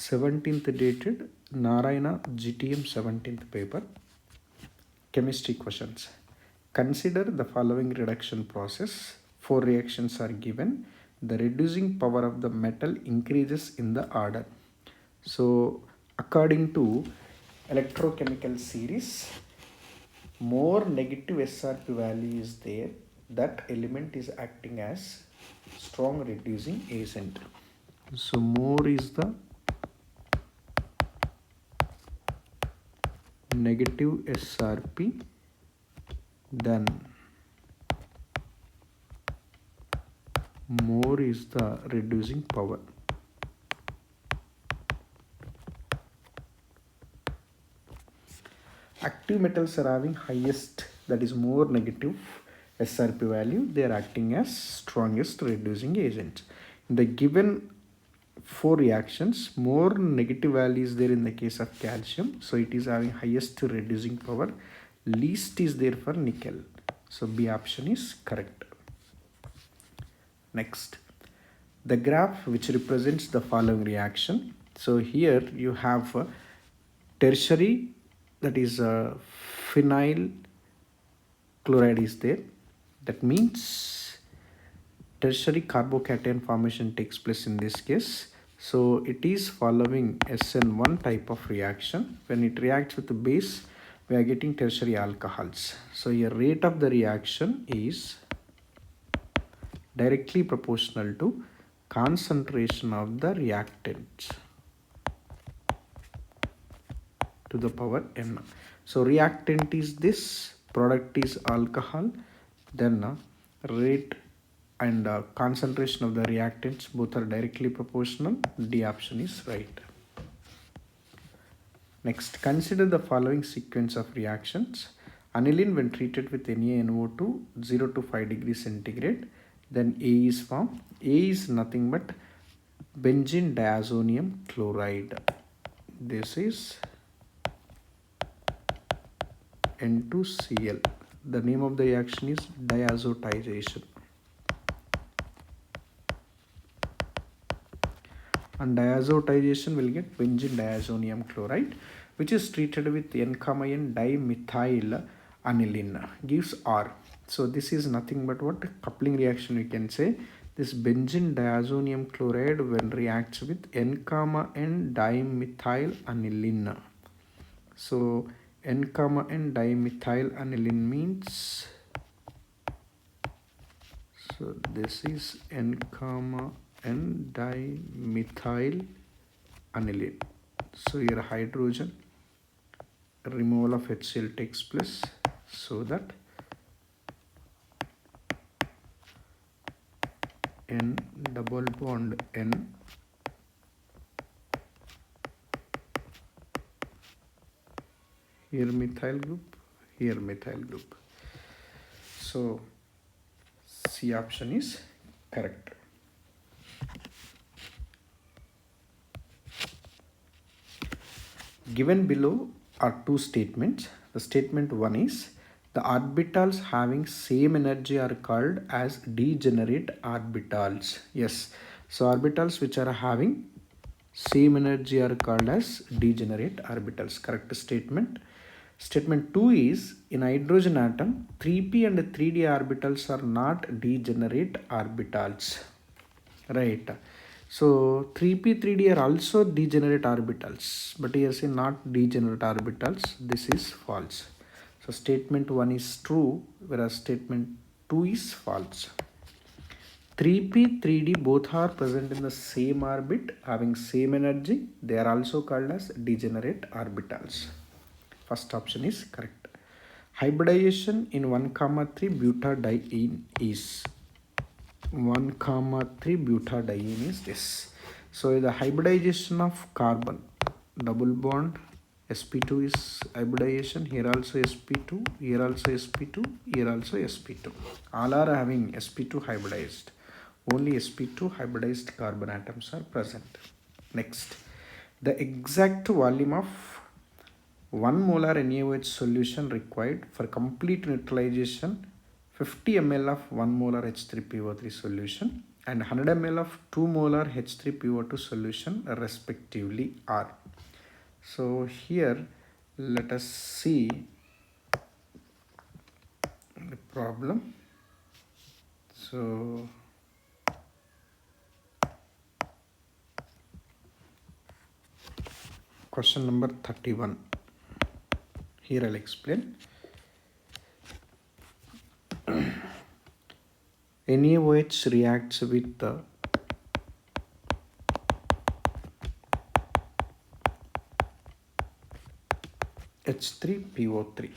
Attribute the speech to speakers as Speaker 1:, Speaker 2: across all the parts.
Speaker 1: 17th dated Narayana GTM 17th paper. Chemistry questions. Consider the following reduction process. 4 reactions are given. The reducing power of the metal increases in the order. So according to electrochemical series, more negative SRP value is there, that element is acting as strong reducing agent. So more is the negative SRP, then more is the reducing power. Active metals are having highest, that is more negative SRP value, they are acting as strongest reducing agents. In the given 4 reactions, more negative value is there in the case of calcium, so it is having highest reducing power, least is there for nickel, so B option is correct. Next, the graph which represents the following reaction. So here you have a tertiary, that is phenyl chloride is there, that means tertiary carbocation formation takes place in this case. So it is following SN1 type of reaction. When it reacts with the base, we are getting tertiary alcohols. So your rate of the reaction is directly proportional to concentration of the reactant to the power n. So reactant is this, product is alcohol, then rate and concentration of the reactants both are directly proportional. D option is right. Next, consider the following sequence of reactions. Aniline when treated with NaNO2 0 to 5 degrees centigrade, then A is formed. A is nothing but benzene diazonium chloride. This is N2Cl. The name of the reaction is diazotization. And diazotization will get benzene diazonium chloride, which is treated with N, N dimethyl aniline, gives R. So this is nothing but what? Coupling reaction we can say. This benzene diazonium chloride when reacts with N, N dimethyl aniline. So N, N dimethyl aniline means, so this is N, N dimethyl aniline. So here hydrogen removal of HCl takes place, so that N double bond N here methyl group, here methyl group. So C option is correct. Given below are 2 statements. The statement 1 is the orbitals having same energy are called as degenerate orbitals. Yes, so orbitals which are having same energy are called as degenerate orbitals. Correct statement. Statement 2 is in hydrogen atom 3p and 3d orbitals are not degenerate orbitals. Right. So 3p 3d are also degenerate orbitals, but here say not degenerate orbitals. This is false. So statement 1 is true, whereas statement 2 is false. 3p 3d both are present in the same orbit having same energy. They are also called as degenerate orbitals. First option is correct. Hybridization in 1,3 butadiene is 1,3 butadiene is this. So the hybridization of carbon, double bond, sp2 is hybridization, here also sp2, here also sp2, here also sp2. All are having sp2 hybridized. Only sp2 hybridized carbon atoms are present. Next, the exact volume of 1 molar NaOH solution required for complete neutralization 50 ml of 1 molar H3PO3 solution and 100 ml of 2 molar H3PO2 solution respectively are. So here let us see the problem. So question number 31. Here I'll explain. NaOH reacts with the H3PO3.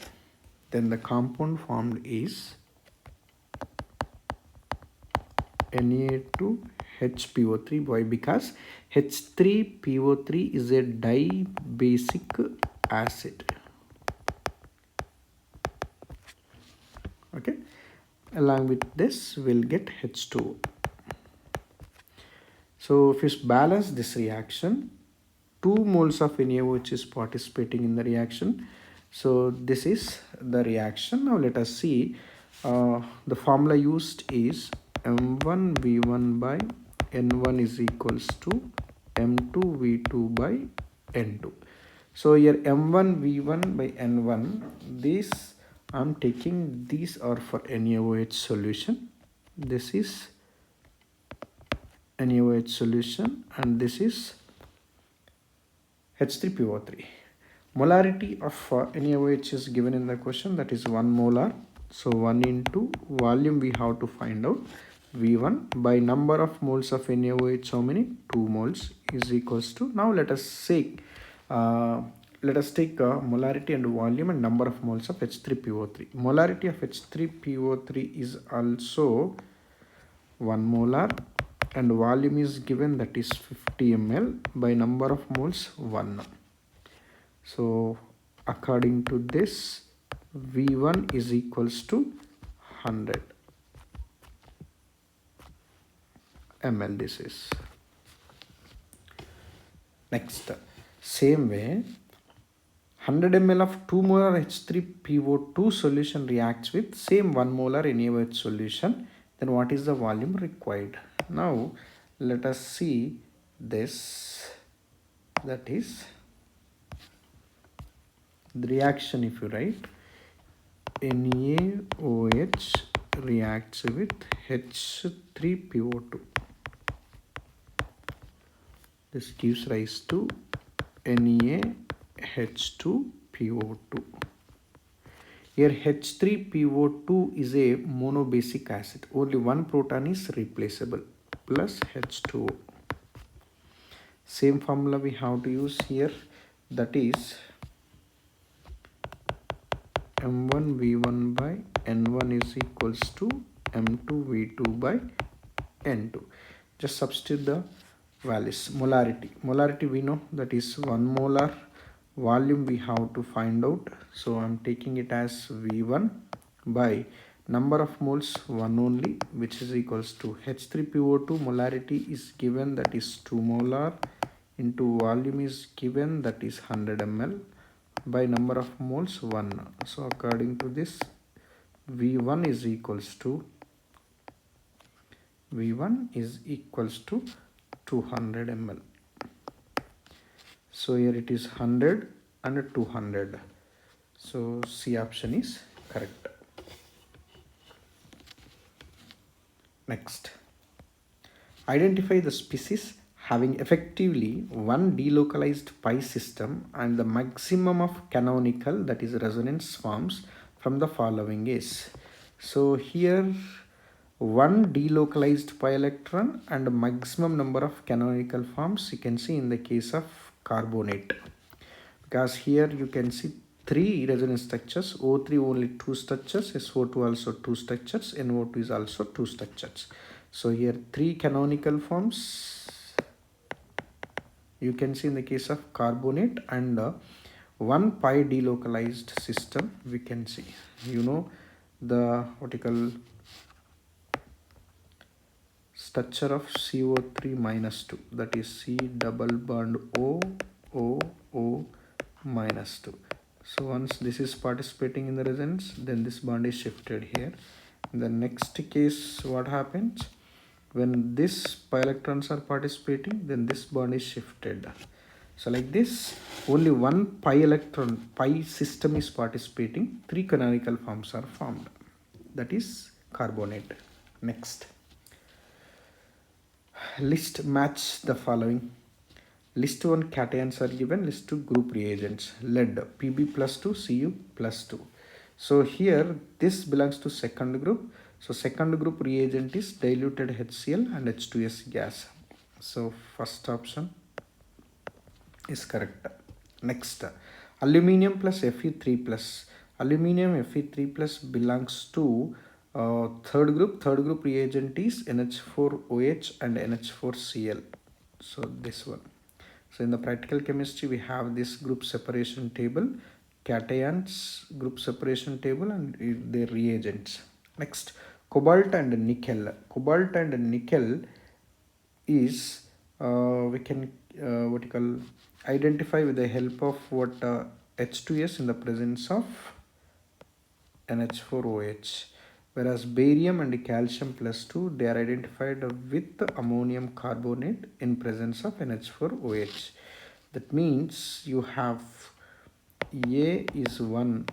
Speaker 1: Then the compound formed is Na2HPO3. Why? Because H3PO3 is a dibasic acid. Okay. Along with this, we'll get H2O. So if you balance this reaction, 2 moles of NaOH is participating in the reaction. So this is the reaction. Now let us see. The formula used is M1V1 by N1 is equals to M2V2 by N2. So here M1V1 by N1, this I'm taking, these are for NaOH solution. This is NaOH solution and this is H3PO3. Molarity of NaOH is given in the question, that is 1 molar. So 1 into volume we have to find out, V1 by number of moles of NaOH, how many? 2 moles is equals to, now let us say let us take molarity and volume and number of moles of H3PO3. Molarity of H3PO3 is also 1 molar and volume is given, that is 50 ml by number of moles 1. So according to this, V1 is equals to 100 ml. This is next. Same way, 100 ml of 2 molar H3PO2 solution reacts with same 1 molar NaOH solution. Then what is the volume required? Now let us see this, that is the reaction. If you write NaOH reacts with H3PO2, this gives rise to NaH2PO2. Here H3PO2 is a monobasic acid, only one proton is replaceable, plus H2O. Same formula we have to use here, that is M1V1 by N1 is equals to M2V2 by N2. Just substitute the values. Molarity we know, that is 1 molar. Volume we have to find out, so I'm taking it as V1 by number of moles 1 only, which is equals to H3PO2 molarity is given, that is 2 molar, into volume is given, that is 100 ml by number of moles 1. So according to this, V1 is equals to 200 ml. So here it is 100 and 200. So C option is correct. Next, identify the species having effectively one delocalized pi system and the maximum of canonical, that is resonance forms from the following is. So here one delocalized pi electron and maximum number of canonical forms you can see in the case of carbonate, because here you can see 3 resonance structures, O3 only 2 structures, SO2 also 2 structures, NO2 is also 2 structures. So here 3 canonical forms you can see in the case of carbonate, and 1 pi delocalized system we can see. You know the what you call structure of CO3 minus 2, that is C double bond O O O minus 2. So once this is participating in the resonance, then this bond is shifted here. In the next case, what happens? When this pi electrons are participating, then this bond is shifted. So like this, only one pi system is participating, 3 canonical forms are formed. That is carbonate. Next, list match the following. List 1 cations are given, list 2 group reagents. Lead Pb plus 2, Cu plus 2. So here this belongs to second group. So second group reagent is diluted HCl and H2S gas. So first option is correct. Next, aluminium plus Fe3 plus. Aluminium Fe3 plus belongs to third group. Third group reagent is NH4OH and NH4Cl. So this one. So in the practical chemistry, we have this group separation table, cations group separation table, and their reagents. Next, cobalt and nickel. Cobalt and nickel is we can what you call identify with the help of what H2S in the presence of NH4OH, whereas barium and calcium plus 2 they are identified with ammonium carbonate in presence of NH4OH. That means you have A is 1,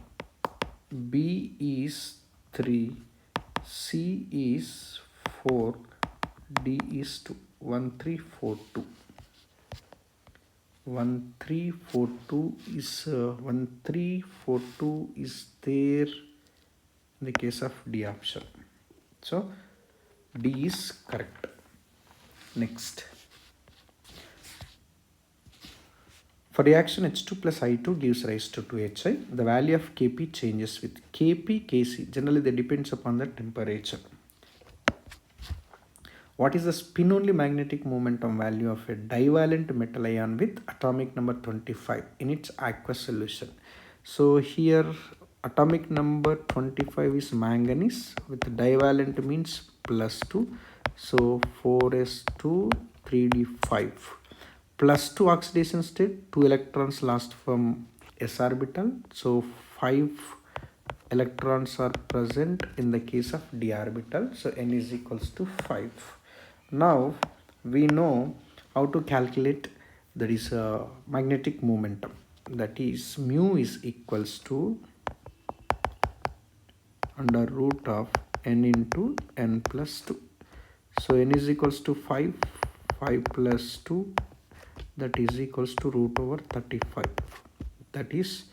Speaker 1: B is 3, C is 4, D is 2. 1 3 4 2. 1 3 4 2 is 1 3 4 2 is there in the case of D option. So D is correct. Next, for reaction H2 plus I2 gives rise to 2HI, the value of Kp changes with Kp, Kc. Generally, that depends upon the temperature. What is the spin-only magnetic momentum value of a divalent metal ion with atomic number 25 in its aqueous solution? So here atomic number 25 is manganese, with divalent means plus 2. So 4s2 3d5. Plus 2 oxidation state, 2 electrons lost from s orbital. So 5 electrons are present in the case of d orbital. So n is equals to 5. Now we know how to calculate, that is magnetic momentum, that is mu is equals to under root of n into n plus 2. So n is equals to 5, 5 plus 2, that is equals to root over 35, that is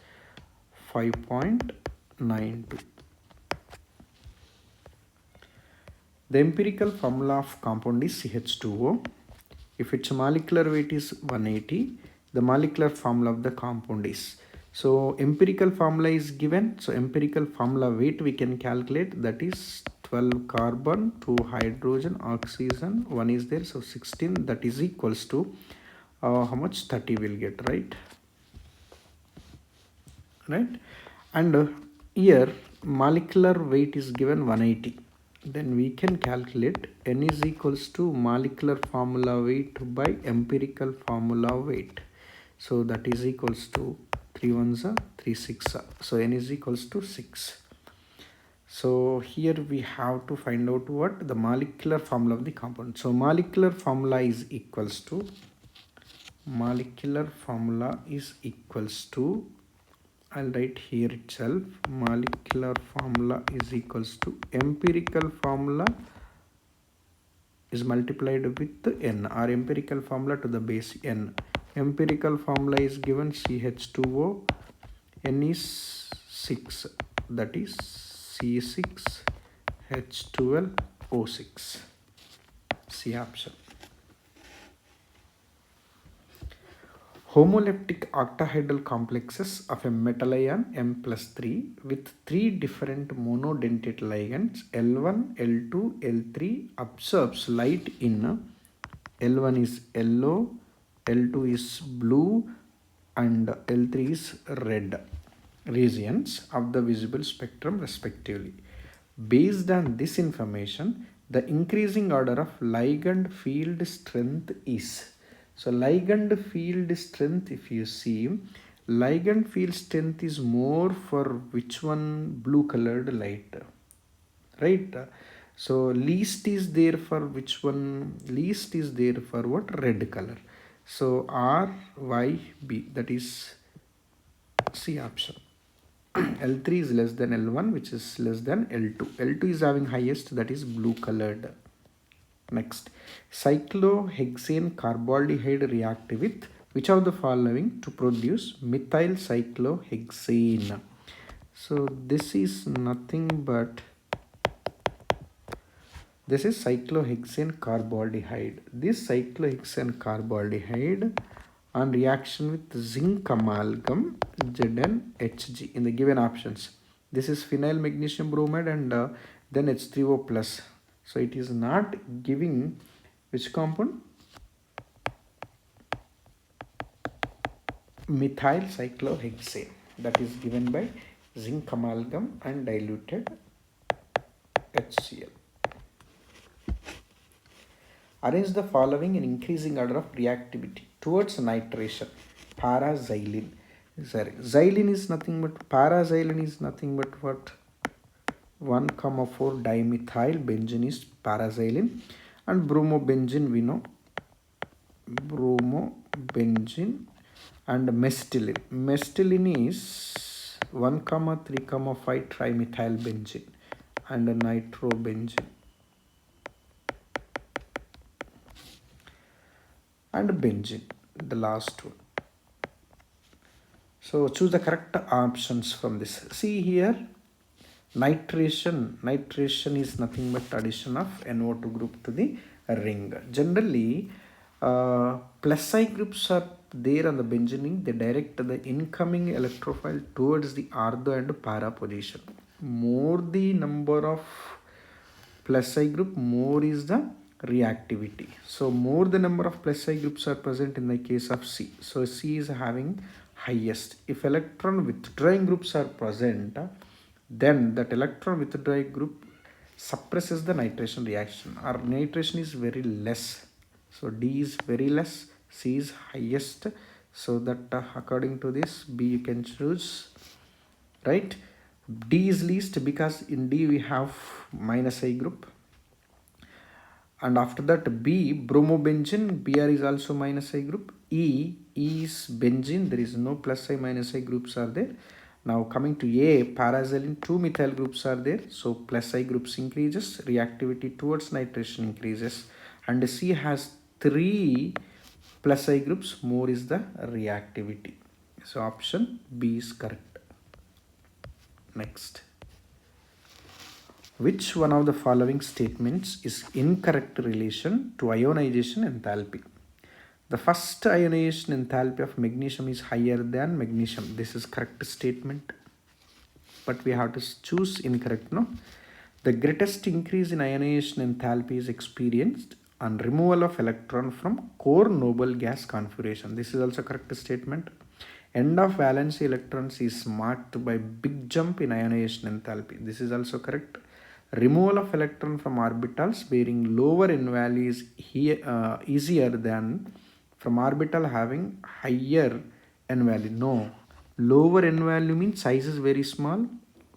Speaker 1: 5.92. The empirical formula of compound is CH2O. If its molecular weight is 180, the molecular formula of the compound is. So empirical formula is given. So empirical formula weight we can calculate, that is 12 carbon, 2 hydrogen, oxygen, 1 is there. So 16, that is equals to how much? 30 will get, right? Right? And here molecular weight is given 180. Then we can calculate n is equals to molecular formula weight by empirical formula weight. So that is equals to 3 ones are 3 6 are. So n is equals to 6. So here we have to find out what the molecular formula of the compound. So molecular formula is equals to I'll write here itself. Molecular formula is equals to empirical formula is multiplied with n, or empirical formula to the base n. Empirical formula is given CH2O, n is 6, that is C6H12O6. C option. Homoleptic octahedral complexes of a metal ion M plus 3 with 3 different monodentate ligands L1, L2, L3 absorbs light in L1 is yellow, L2 is blue, and L3 is red regions of the visible spectrum respectively. Based on this information, the increasing order of ligand field strength is. So ligand field strength, if you see, ligand field strength is more for which one? Blue colored light, right? So least is there for which one? Least is there for what? Red color. So R, Y, B, that is C option. L3 is less than L1, which is less than L2. L2 is having highest, that is blue colored. Next, cyclohexane carbaldehyde react with which of the following to produce methyl cyclohexane? So this is nothing but this is cyclohexane carbaldehyde. This cyclohexane carbaldehyde on reaction with zinc amalgam ZnHg in the given options. This is phenyl magnesium bromide and then H3O plus. So it is not giving which compound? Methyl cyclohexane, that is given by zinc amalgam and diluted HCl. Arrange the following in increasing order of reactivity towards nitration. Paraxylene. Sorry, xylene is nothing but paraxylene is nothing but what? 1,4 dimethyl benzene is paraxylene, and bromobenzene we know. Bromobenzene and mestilene. Mestilene is 1,3,5 trimethyl benzene and nitrobenzene. And benzene, the last one. So choose the correct options from this. See here, nitration is nothing but addition of NO2 group to the ring. Generally, plus I groups are there on the benzene. They direct the incoming electrophile towards the ortho and para position. More the number of plus I group, more is the reactivity. So more the number of plus I groups are present in the case of C. So C is having highest. If electron withdrawing groups are present, then that electron withdrawing group suppresses the nitration reaction. Our nitration is very less. So D is very less, C is highest. So that according to this, B you can choose, right? D is least because in D we have minus I group. And after that B, bromobenzene, Br is also minus I group. E is benzene, there is no plus I minus I groups are there. Now coming to A, paraxylene, 2 methyl groups are there. So plus I groups increases, reactivity towards nitration increases. And C has 3 plus I groups, more is the reactivity. So option B is correct. Next. Which one of the following statements is incorrect relation to ionization enthalpy? The first ionization enthalpy of magnesium is higher than magnesium. This is correct statement, but we have to choose incorrect, no? The greatest increase in ionization enthalpy is experienced on removal of electron from core noble gas configuration. This is also correct statement. End of valency electrons is marked by big jump in ionization enthalpy. This is also correct. Removal of electron from orbitals bearing lower n value is here, easier than from orbital having higher n value. No, lower n value means size is very small.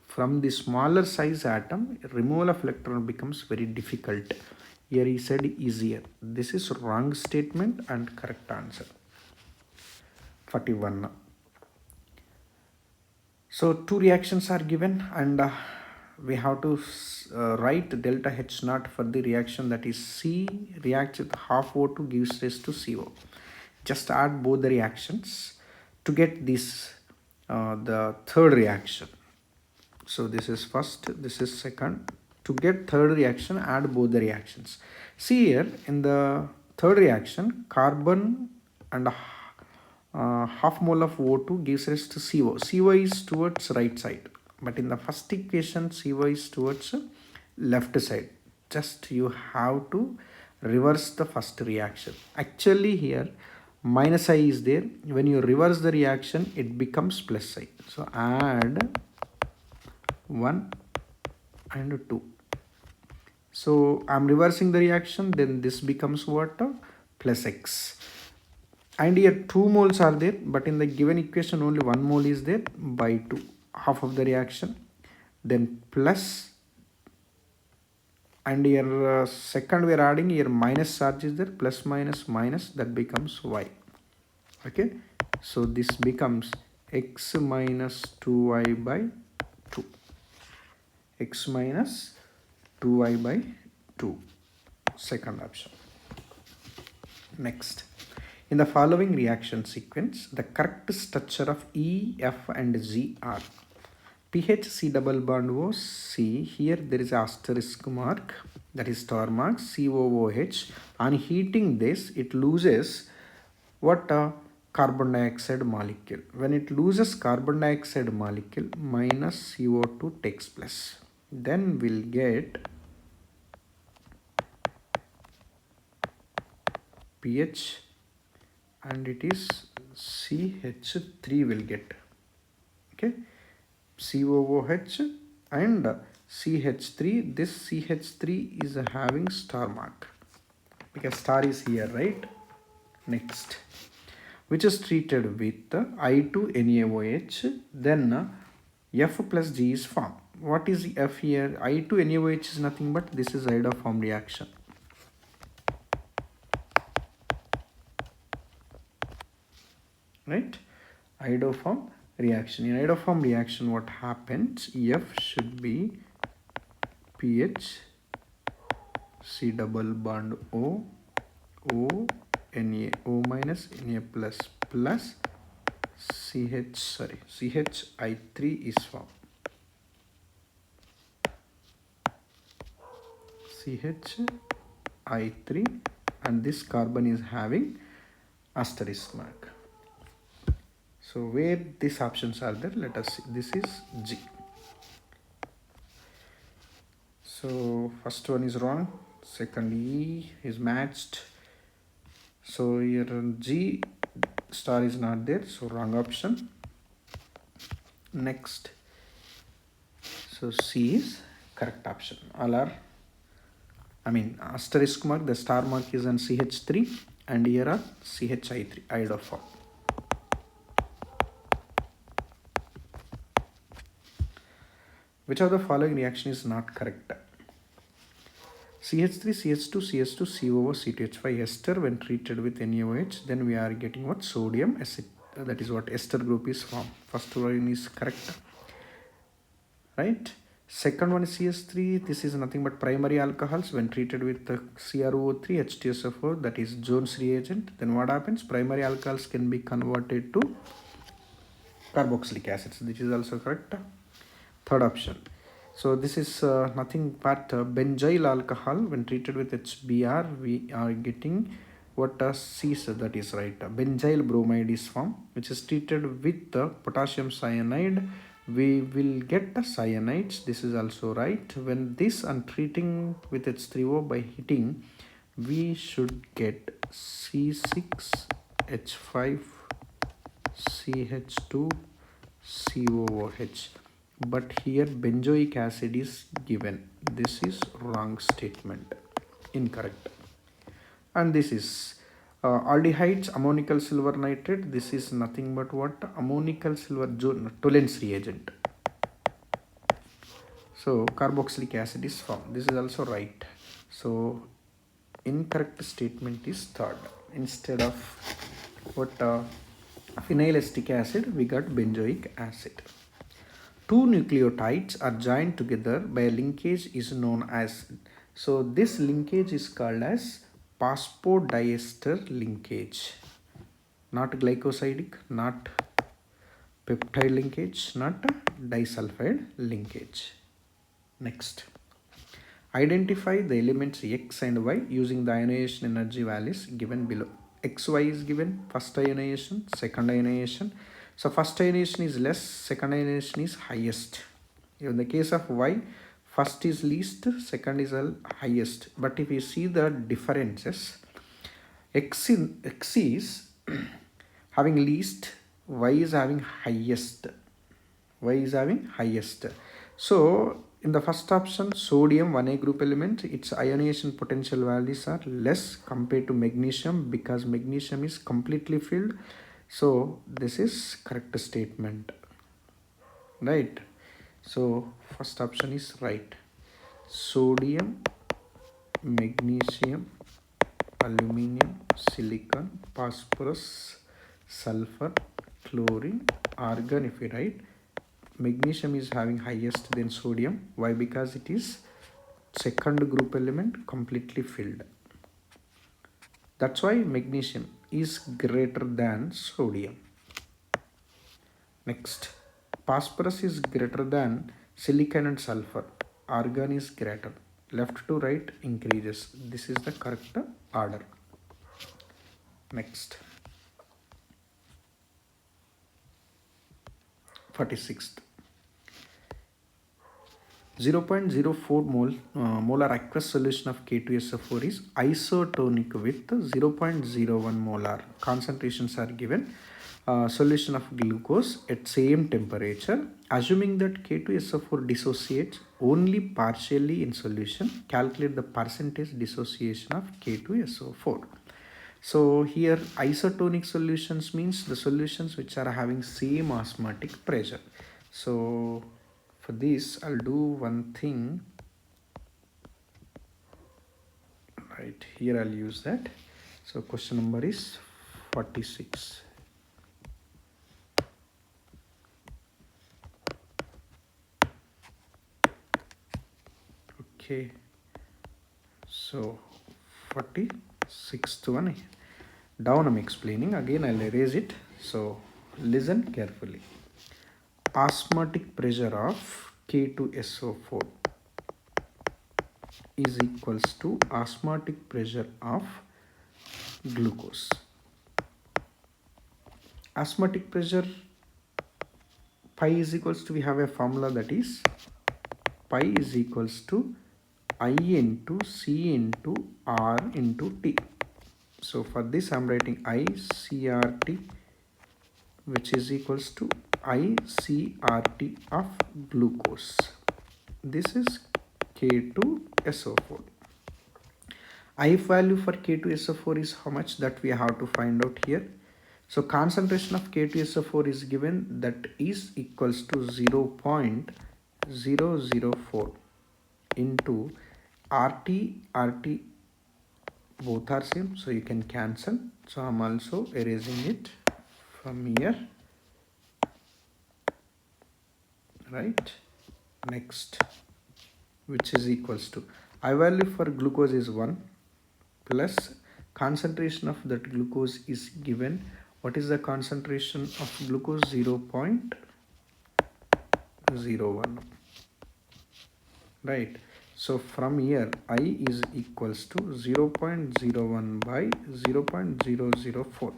Speaker 1: From the smaller size atom, removal of electron becomes very difficult. Here he said easier. This is wrong statement and correct answer. 41. So two reactions are given and we have to write delta H naught for the reaction, that is C reacts with half O2 gives rise to CO. Just add both the reactions to get this the third reaction. So this is first, this is second. To get third reaction, add both the reactions. See here in the third reaction, carbon and half mole of O2 gives rise to CO. CO is towards right side. But in the first equation, CO is towards left side. Just you have to reverse the first reaction. Actually here minus I is there. When you reverse the reaction, it becomes plus I. So add 1 and 2. So I'm reversing the reaction, then this becomes what? Plus X. And here 2 moles are there, but in the given equation only 1 mole is there by 2. Half of the reaction, then plus and here second we are adding here minus charge is there, plus minus minus, that becomes y. Okay, so this becomes x minus 2y by 2, x minus 2y by 2, second option. Next, in the following reaction sequence, the correct structure of E, F and G are pH C double bond O C. Here there is asterisk mark, that is star mark, COOH. On heating this, it loses what? Carbon dioxide molecule. When it loses carbon dioxide molecule, minus CO2 takes place. Then we'll get pH, and it is CH3 will get. Okay, COOH and CH3. This CH3 is having star mark because star is here, right? Next, which is treated with I2NaOH, then F plus G is formed. What is F here? I2NaOH is nothing but this is iodoform reaction. Right? Iodoform reaction. In iodoform reaction, what happens? F should be pH C double bond O, O, Na, O minus, Na plus plus CHI3 is formed. CHI3, and this carbon is having asterisk mark. So where these options are there, let us see. This is G. So first one is wrong, second E is matched. So here G star is not there, so wrong option. Next, so C is correct option. All are, asterisk mark, the star mark is on CH3, and here are CHI3, iodoform. Which of the following reaction is not correct? CH3, CH2, CH2, COO, C2H5 ester when treated with NaOH, then we are getting what? Sodium acid. That is what ester group is formed. First one is correct, right? Second one is CH3. This is nothing but primary alcohols when treated with the CrO3, H2SO4, that is Jones reagent. Then what happens? Primary alcohols can be converted to carboxylic acids. This is also correct. Third option. So this is nothing but benzyl alcohol. When treated with HBr, we are getting what C, that is right. Benzyl bromide is formed, which is treated with potassium cyanide. We will get the cyanides. This is also right. When this and treating with H3O by heating, we should get C6H5CH2COOH. But here benzoic acid is given. This is wrong statement, incorrect. And this is aldehydes, ammonical silver nitrate. This is nothing but what? Ammonical silver Tollens reagent. So carboxylic acid is formed. This is also right. So incorrect statement is third. Instead of what phenyl acetic acid, we got benzoic acid. Two nucleotides are joined together by a linkage is known as, so this linkage is called as phosphodiester linkage. Not glycosidic, not peptide linkage, not disulfide linkage. Next, identify the elements X and Y using the ionization energy values given below. XY is given, first ionization, second ionization. So first ionization is less, second ionization is highest. In the case of Y, first is least, second is highest. But if you see the differences, X is having least, Y is having highest. Y is having highest. So in the first option, sodium 1A group element, its ionization potential values are less compared to magnesium because magnesium is completely filled. So this is correct statement, right? So first option is right. Sodium magnesium, aluminium, silicon, phosphorus, sulfur, chlorine, argon. If we write, magnesium is having highest than sodium. Why? Because it is second group element completely filled. That's why magnesium is greater than sodium. Next, phosphorus is greater than silicon and sulfur. Argon is greater. Left to right increases. This is the correct order. Next, 46th. 0.04 molar aqueous solution of K2SO4 is isotonic with 0.01 molar. Concentrations are given. Solution of glucose at same temperature. Assuming that K2SO4 dissociates only partially in solution, calculate the percentage dissociation of K2SO4. So here isotonic solutions means the solutions which are having same osmotic pressure. So for this I'll do one thing. Right here I'll use that. So question number is 46. Okay, so 46th one. Down I'm explaining. Again I'll erase it. So listen carefully. Osmotic pressure of K2SO4 is equals to osmotic pressure of glucose. Osmotic pressure pi is equals to, we have a formula that is pi is equals to I into C into R into T. So for this I'm writing ICRT, which is equals to ICRT of glucose. This is K2SO4. IF value for K2SO4 is how much, that we have to find out here. So concentration of K2SO4 is given, that is equals to 0.004 into RT both are same, so you can cancel. So I'm also erasing it from here. Right, next, which is equals to I value for glucose is 1 plus concentration of that glucose is given. What is the concentration of glucose? 0.01. Right, so from here I is equals to 0.01 by 0.004.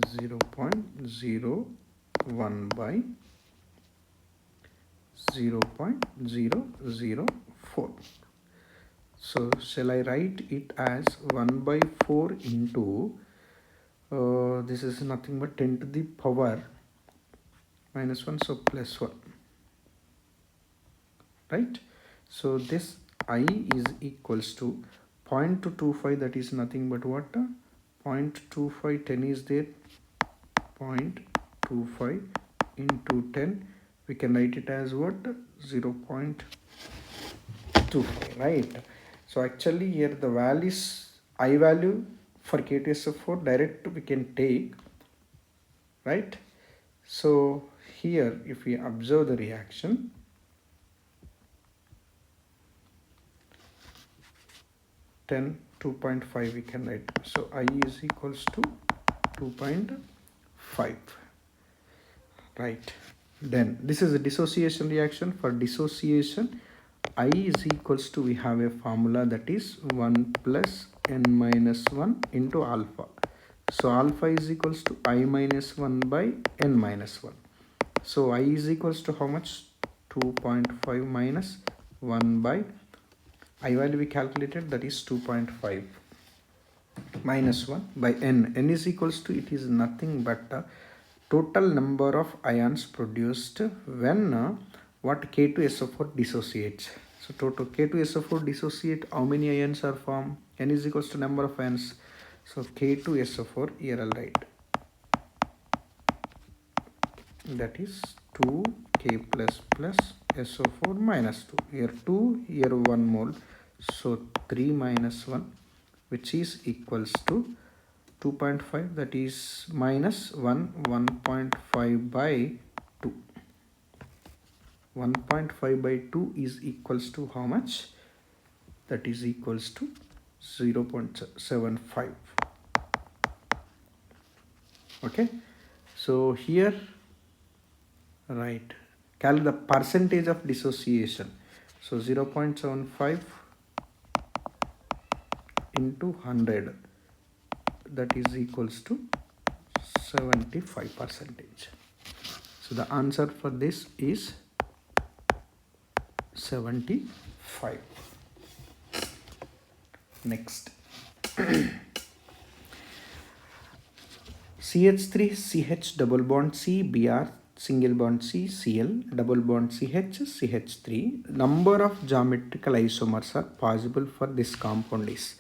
Speaker 1: Zero point zero one by 0.004. So shall I write it as 1 by 4 into this is nothing but 10 to the power minus 1, so plus 1. Right, so this I is equals to 0.25, that is nothing but what, 0.25, 10 is there, 0.25 into 10, we can write it as what, 0.25. right. So actually here the value is I value for K2SO4 direct we can take, right. So here if we observe the reaction, ten 2.5 we can write. So I is equals to 2.5. right. Then this is a dissociation reaction. For dissociation I is equals to, we have a formula that is 1 plus n minus 1 into alpha. So alpha is equals to I minus 1 by n minus 1. So I is equals to how much, 2.5 minus 1 by I value we calculated, that is 2.5 minus 1 by n. N is equals to, it is nothing but total number of ions produced when what K2SO4 dissociates. So total K2SO4 dissociate, how many ions are formed? N is equals to number of ions. So K2SO4 here I'll write, that is 2 K plus plus SO4 minus 2. Here 2, here 1 mole. So 3 minus 1, which is equals to 2.5, that is minus 1, 1.5 by 2. 1.5 by 2 is equals to how much? That is equals to 0.75. Okay, so here right, calculate the percentage of dissociation. So 0.75 into 100, that is equals to 75%. So the answer for this is 75. Next, CH3 CH double bond C Br single bond C Cl double bond CH CH3. Number of geometrical isomers are possible for this compound is.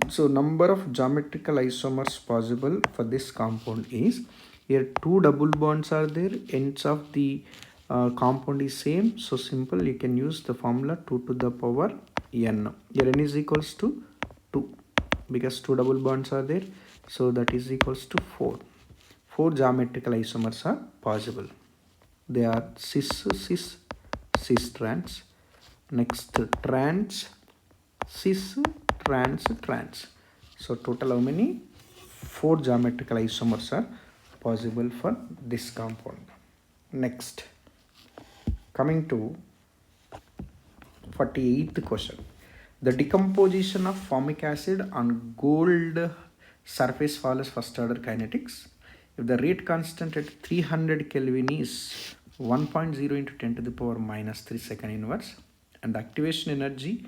Speaker 1: So number of geometrical isomers possible for this compound is, here 2 double bonds are there, ends of the compound is same, so simple, you can use the formula 2 to the power n. Here n is equals to 2 because 2 double bonds are there, so that is equals to 4. 4 geometrical isomers are possible. They are cis cis cis trans, next trans cis trans trans. So total how many? 4 geometrical isomers are possible for this compound. Next, coming to 48th question. The decomposition of formic acid on gold surface follows first order kinetics. If the rate constant at 300 Kelvin is 1.0 into 10 to the power minus 3 second inverse, and the activation energy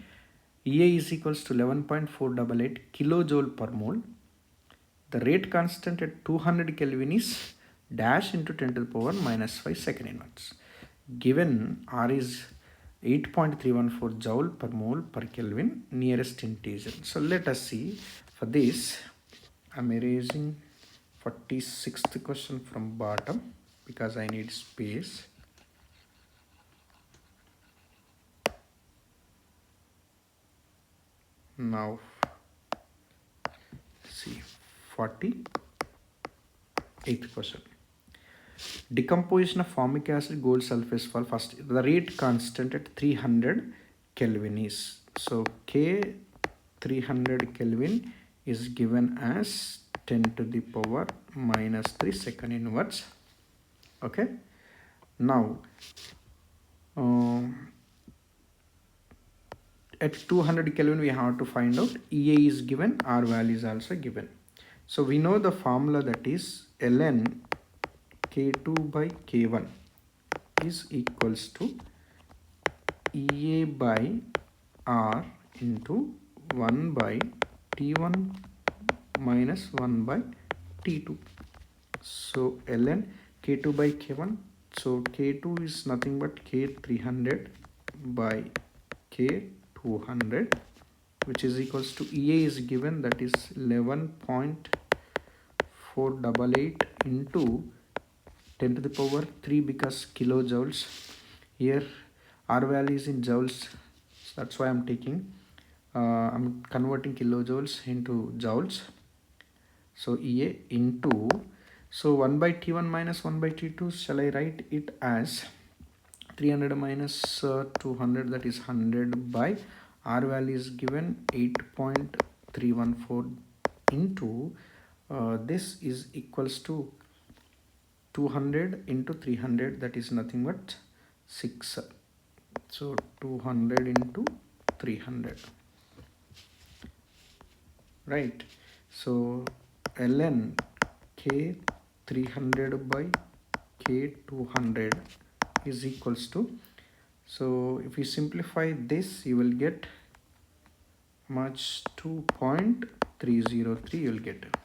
Speaker 1: EA is equals to 11.488 kilojoule per mole, the rate constant at 200 Kelvin is dash into 10 to the power minus 5 second inverse. Given R is 8.314 joule per mole per Kelvin, nearest integer. So let us see. For this, I am erasing 46th question from bottom because I need space. Now see 48th question. Decomposition of formic acid gold sulfate for first, the rate constant at 300 Kelvin is, so K 300 Kelvin is given as 10 to the power minus 3 second inverse. Okay, now at 200 Kelvin we have to find out EA is given, R value is also given. So we know the formula, that is ln K2 by K1 is equals to EA by R into 1 by T1 minus 1 by T2. So ln K2 by K1, so K2 is nothing but K300 by K200, which is equals to EA is given, that is 11.488 into 10 to the power 3 because kilojoules. Here R value is in joules, so that's why I'm taking I'm converting kilojoules into joules. So EA into, so 1 by T1 minus 1 by T2, shall I write it as 300 minus 200, that is 100 by R value is given 8.314 into this is equals to 200 into 300, that is nothing but 6. So 200 into 300, right? So ln K 300 by K 200 is equals to, so if you simplify this you will get much 2.303 you will get.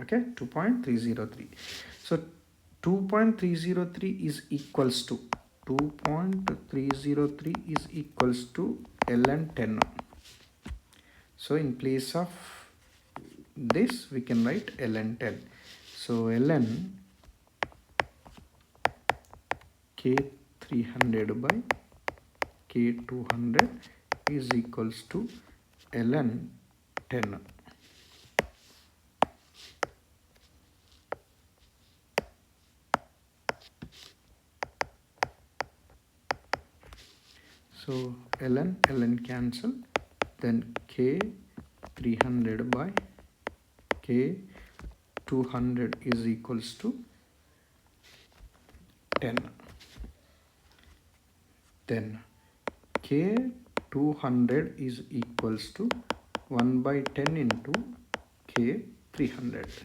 Speaker 1: Okay, 2.303. So 2.303 is equals to 2.303 is equals to ln 10. So in place of this we can write ln 10. So ln K300 by K200 is equals to ln 10. So ln cancel, then K300 by K200 is equals to 10. Then K200 is equals to 1 by 10 into K300.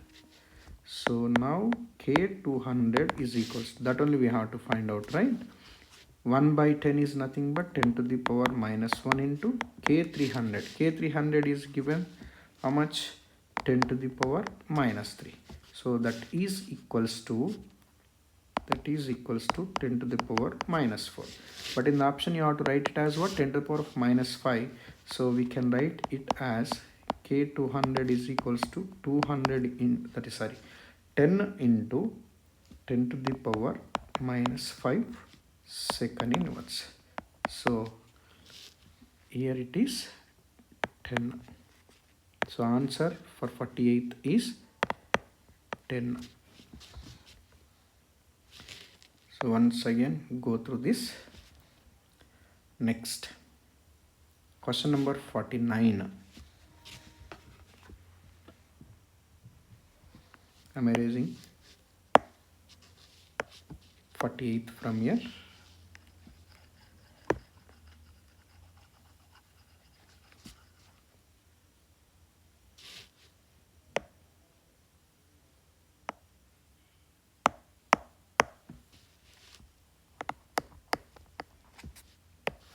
Speaker 1: So now K200 is equals to, that only we have to find out, right? 1 by 10 is nothing but 10 to the power minus 1 into K300. K300 is given how much? 10 to the power minus 3. So that is equals to 10 to the power minus 4. But in the option you have to write it as what? 10 to the power of minus 5. So we can write it as K200 is equals to 200 in, that is sorry, 10 into 10 to the power minus 5 second inverse. So here it is 10. So answer for 48th is 10. So once again go through this. Next, question number 49. I'm erasing 48th from here.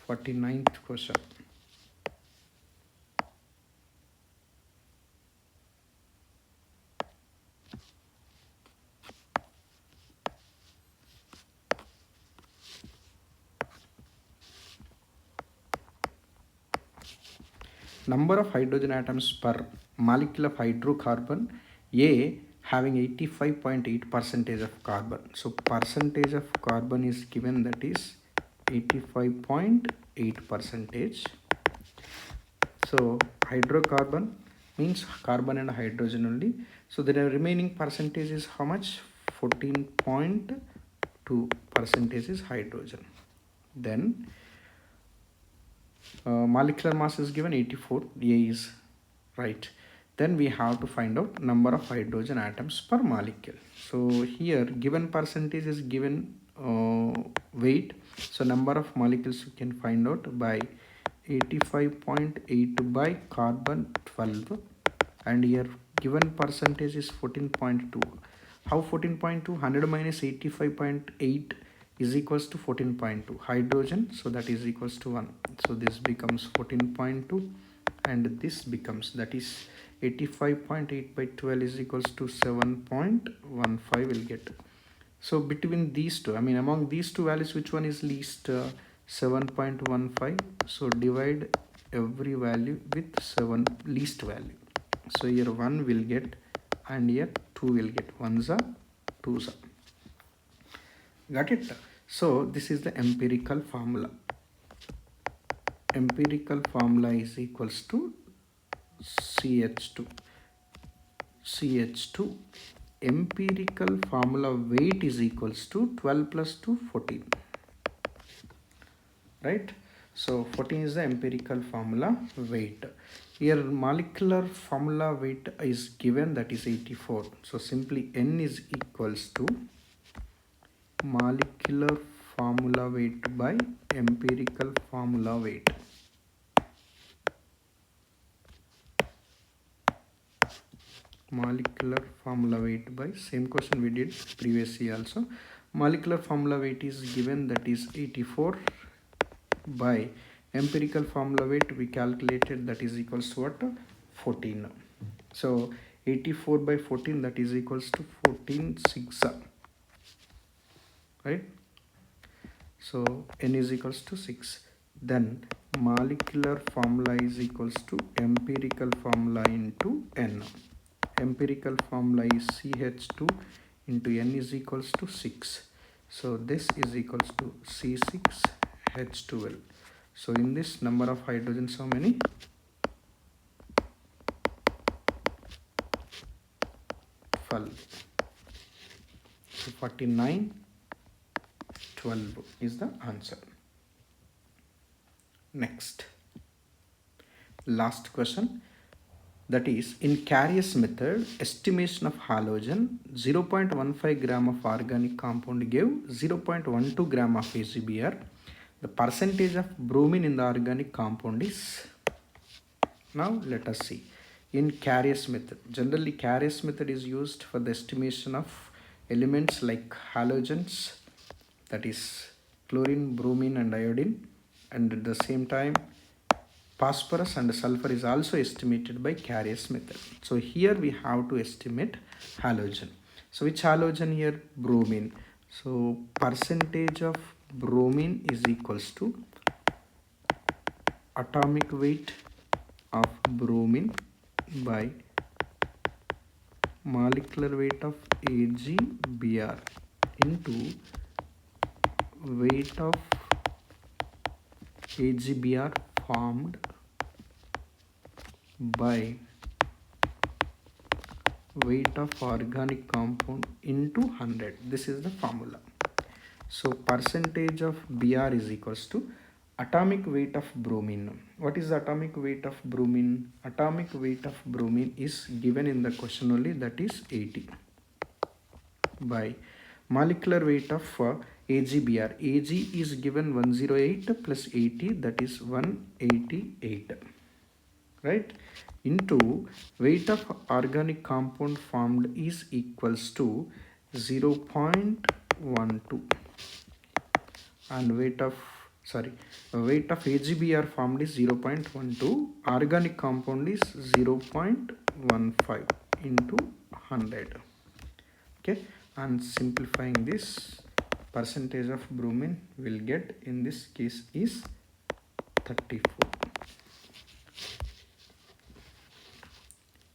Speaker 1: Forty-ninth question. Number of hydrogen atoms per molecule of hydrocarbon A having 85.8% of carbon. So percentage of carbon is given, that is 85.8%. So hydrocarbon means carbon and hydrogen only. So the remaining percentage is how much? 14.2% is hydrogen. Then molecular mass is given 84, A is right. Then we have to find out number of hydrogen atoms per molecule. So here given percentage is given weight. So number of molecules you can find out by 85.8 by carbon 12, and here given percentage is 14.2. How 14.2? 100 minus 85.8 is equals to 14.2 hydrogen, so that is equals to 1. So this becomes 14.2 and this becomes, that is 85.8 by 12 is equals to 7.15 will get. So between these two, I mean among these two values, which one is least? 7.15. So divide every value with 7 least value. So here 1 will get and here 2 will get. 1s are 2s are. Got it? So this is the empirical formula. Empirical formula is equals to CH2. CH2. Empirical formula weight is equals to 12 plus 2, 14. Right? So 14 is the empirical formula weight. Here molecular formula weight is given, that is 84. So simply N is equals to molecular formula weight by empirical formula weight. Molecular formula weight by, same question we did previously also. Molecular formula weight is given, that is 84 by empirical formula weight we calculated, that is equals to what? 14. So 84 by 14, that is equals to 14 6, right? So N is equals to 6. Then molecular formula is equals to empirical formula into N. Empirical formula is CH2 into N is equals to 6. So this is equals to C6H12. So in this, number of hydrogens how many? 12. So 49, 12 is the answer. Next, last question, that is, in Carrier's method, estimation of halogen, 0.15 gram of organic compound gave 0.12 gram of AgBr. The percentage of bromine in the organic compound is, now let us see. In Carrier's method, generally Carrier's method is used for the estimation of elements like halogens, that is chlorine, bromine and iodine, and at the same time phosphorus and sulfur is also estimated by Carrier's method. So here we have to estimate halogen. So which halogen here? Bromine. So percentage of bromine is equals to atomic weight of bromine by molecular weight of AgBr into weight of AgBr formed by weight of organic compound into 100. This is the formula. So percentage of Br is equals to atomic weight of bromine. What is the atomic weight of bromine? Atomic weight of bromine is given in the question only, that is 80, by molecular weight of AgBr. Ag is given 108 plus 80, that is 188, right, into weight of organic compound formed is equals to 0.12, and weight of AgBr formed is 0.12, organic compound is 0.15 into 100. Okay, and simplifying this, percentage of bromine will get in this case is 34.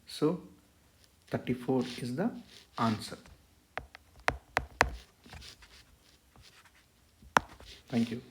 Speaker 1: So 34 is the answer. Thank you.